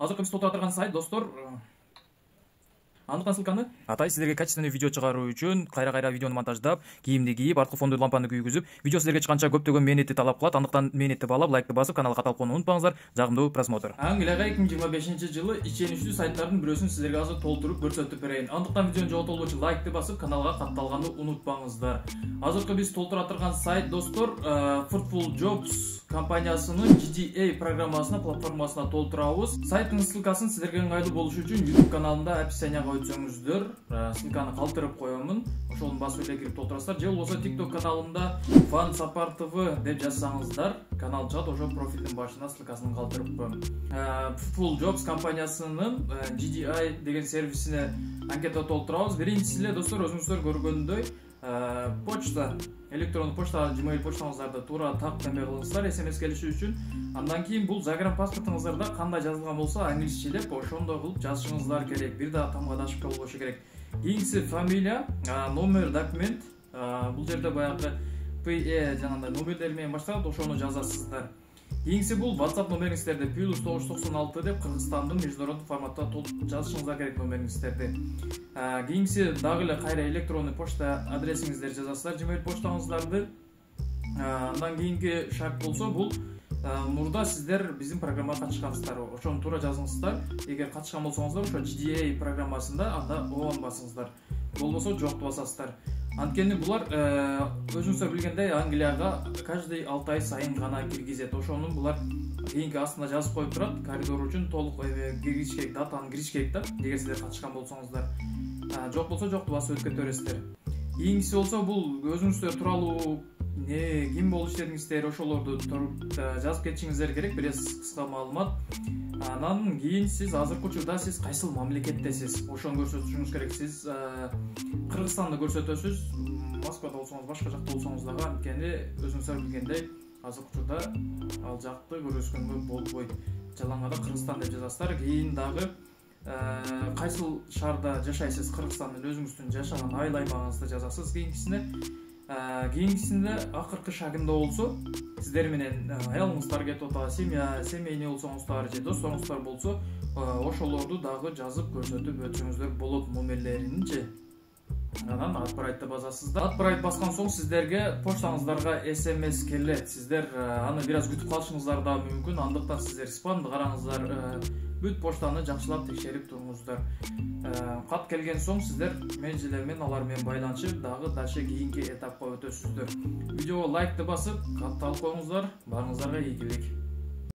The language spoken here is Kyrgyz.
Азыркы биз толтура турган сайт достор. Андыктан ссылканы атай силерге качественный видео чыгаруу үчүн кайра видеону монтаждап, кийимди кийип, арткы фондой лампаны күйгүзүп, видео силерге чыкканча көптөгөн мээнетти талап кылат. Андыктан мээнетти баалап, лайкты басып, каналга каталып калууну унутпаңыздар. Жагымдуу просмотр. Англияга 2025-жылы иченичтүү сайттардын бирөөсүн силерге азыр толтуруп көрсөтүп берейин. Андыктан видеону жоготолбочу лайкты басып, каналга катталганды унутпаңыздар. Азыркы биз толтура турган сайт достор, Fruitful Jobs компаниясынын GDA программасына, платформасына толтурабыз. Сайттын ссылкасын силерге ыңгайлуу болуш үчүн YouTube каналында описанияга өтсөңүздөр, ссылканы калтырып коёмун. Ошону басып эле кирип толтурасыздар. Же болбосо TikTok каналымда Fan Sapar TV деп жазсаңыздар, канал чыгат, ошо профилдин башына ссылкасын калтырып коем. Fruitful Jobs компаниясынын GDA деген сервисине анкета толтурабыз. Биринчиси эле достор, өзүңүздөр көргөндөй, почта, электрондук почта, Gmail почтаңыздарды туура так неме кылыңыздар, SMS келиши үчүн. Андан кийин бул загранпаспортуңуздарда кандай жазылган болсо, англисчелеп ошондой кылып жазышыңыздар керек. Бир дагы тамгада ошибка болбошу керек. Кийинкиси фамилия, номер, документ. Бул жерде баягы PE жанагындай номерлер менен башталат, ошону жазасыздар. Кийинкиси бул WhatsApp номериңиздерди +996 деп Кыргызстандын международдук форматта жазышыңыздар керек номериңиздерди. Кийинкиси дагы эле кайра электрондук почта адресиңиздерди жазасыздар, Gmail почтаңыздарды. Андан кийинки шарт болсо бул мурда сиздер биздин программага катышкансыздар, ошону туура жазыңыздар. Эгер катышкан болсоңуздар, ошо GDA программасында анда оон басыңыздар. Болбосо жокту басасыздар. Анткени булар өзүңүздөр билгендей Англияга каждый 6 ай сайын гана киргизет. Ошону булар кийинки астына жазып коюп турат. Коридор үчүн толук киргизиш керек, датаны кириш керек да. Эгер сиздер катышкан болсоңуздар. Жок болсо жокту басып өтүп кете бересиздер. Кийинкиси болсо бул өзүңүздөр тууралуу ким болуш истедиңиздер, ошолорду жазып кетишиңиздер керек, бир кыска маалымат. Анан кийин сиз азыркы учурда сиз кайсыл мамлекеттесиз, ошону көрсөтүшүңүз керек. Сиз Кыргызстанды көрсөтөсүз, Москвада болсоңуз, башка жакта болсоңуз дагы, анткени өзүңүздөр билгендей, азыркы учурда ал жакты көрсөткөнгө болбойт. Жалаңада Кыргызстан деп жазасыздар. Кийин дагы кайсыл шаарда жашайсыз, Кыргызстандын өзүңүздүн жашаган айыл аймагыңызды жазасыз кийинкисине. Кийинкисинде акыркы шагында болсо, сиздер менен аялыңыздар кетип атат, семейный болсоңуздар же досторуңуздар болсо, ошолорду дагы жазып көрсөтүп өтсөңүздөр болот номерлеринчи. Анан отправить басасыздар. Отправить баскан соң сиздерге почтаңыздарга SMS келет. Сиздер аны бир аз күтүп калышыңыздар да мүмкүн. Андыктан сиздер спамды караңыздар. Бүт почтаны жакшылап текшерип туруңуздар. Кат келген соң сиздер менеджерлер алар менен байланышып, дагы дальше кийинки этапка өтөсүздөр. Видеого лайкты басып, катталып коюңуздар. Баарыңыздарга ийгилик.